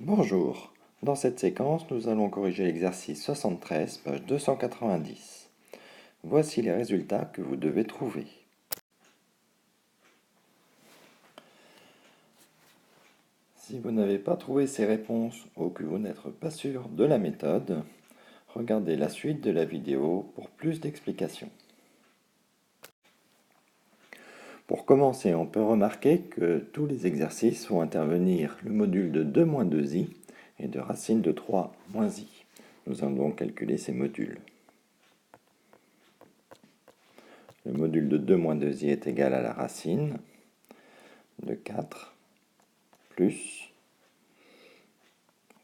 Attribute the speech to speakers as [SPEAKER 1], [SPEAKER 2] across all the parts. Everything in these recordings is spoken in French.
[SPEAKER 1] Bonjour, dans cette séquence, nous allons corriger l'exercice 73, page 290. Voici les résultats que vous devez trouver. Si vous n'avez pas trouvé ces réponses ou que vous n'êtes pas sûr de la méthode, regardez la suite de la vidéo pour plus d'explications. Pour commencer, on peut remarquer que tous les exercices font intervenir le module de 2 moins 2i et de racine de 3 moins i. Nous allons donc calculer ces modules. Le module de 2 moins 2i est égal à la racine de 4 plus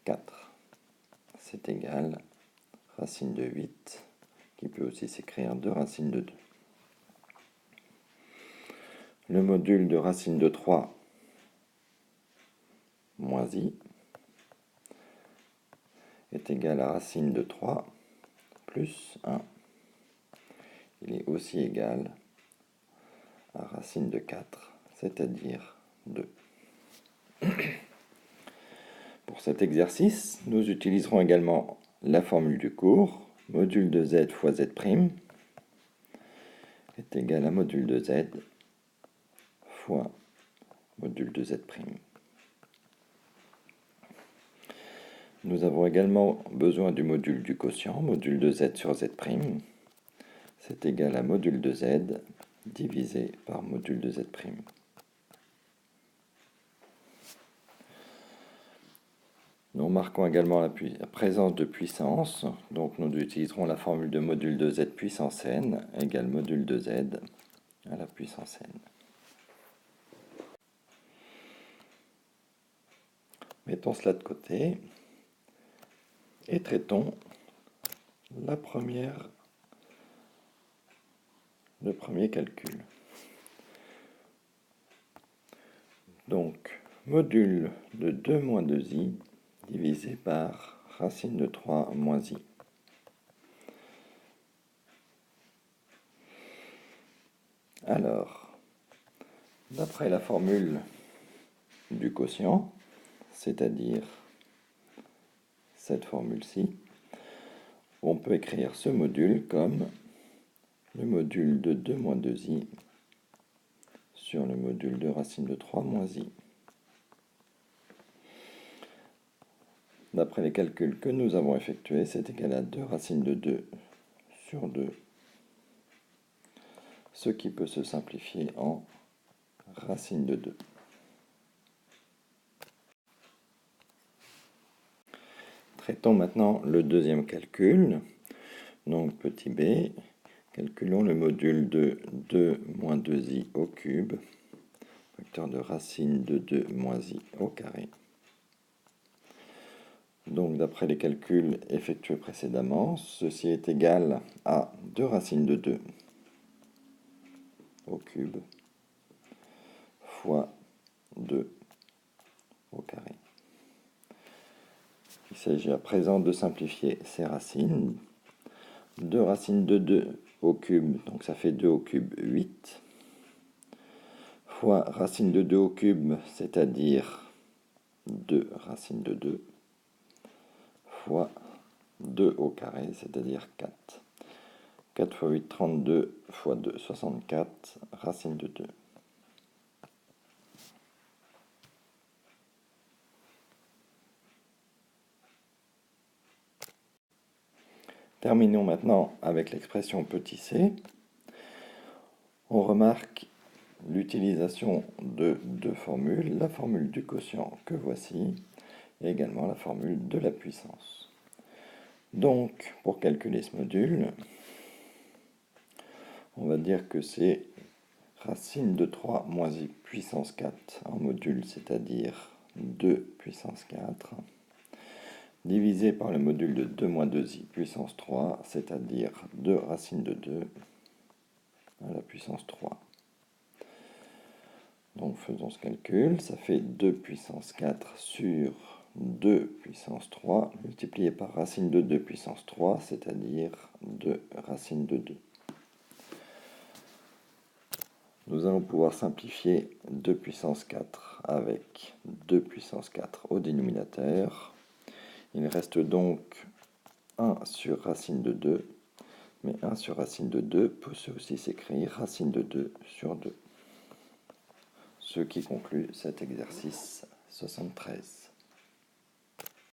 [SPEAKER 1] 4. C'est égal à racine de 8, qui peut aussi s'écrire 2 racines de 2. Le module de racine de 3 moins i est égal à racine de 3 plus 1. Il est aussi égal à racine de 4, c'est-à-dire 2. Pour cet exercice, nous utiliserons également la formule du cours. Module de z fois z' est égal à module de z fois module de z'. Nous avons également besoin du module du quotient, module de z sur z'. C'est égal à module de z divisé par module de z'. Nous marquons également la présence de puissance, donc nous utiliserons la formule de module de z puissance n égale module de z à la puissance n. Mettons cela de côté et traitons le premier calcul. Donc, module de 2 moins 2i divisé par racine de 3 moins i. Alors, d'après la formule du quotient, c'est-à-dire cette formule-ci, on peut écrire ce module comme le module de 2 moins 2i sur le module de racine de 3 moins i. D'après les calculs que nous avons effectués, c'est égal à 2 racines de 2 sur 2, ce qui peut se simplifier en racine de 2. Traitons maintenant le deuxième calcul. Donc petit b, calculons le module de 2 moins 2i au cube, facteur de racine de 2 moins i au carré. Donc d'après les calculs effectués précédemment, ceci est égal à 2 racines de 2 au cube fois 2 au carré. Il s'agit à présent de simplifier ces racines. 2 racines de 2 au cube, donc ça fait 2 au cube 8, fois racine de 2 au cube, c'est-à-dire 2 racines de 2, fois 2 au carré, c'est-à-dire 4. 4 fois 8, 32, fois 2, 64, racine de 2. Terminons maintenant avec l'expression petit c. On remarque l'utilisation de deux formules, la formule du quotient que voici, et également la formule de la puissance. Donc, pour calculer ce module, on va dire que c'est racine de 3 moins i puissance 4 en module, c'est-à-dire 2 puissance 4, divisé par le module de 2 moins 2i puissance 3, c'est-à-dire 2 racine de 2 à la puissance 3. Donc faisons ce calcul, ça fait 2 puissance 4 sur 2 puissance 3, multiplié par racine de 2 puissance 3, c'est-à-dire 2 racine de 2. Nous allons pouvoir simplifier 2 puissance 4 avec 2 puissance 4 au dénominateur. Il reste donc 1 sur racine de 2, mais 1 sur racine de 2 peut aussi s'écrire racine de 2 sur 2. Ce qui conclut cet exercice 73.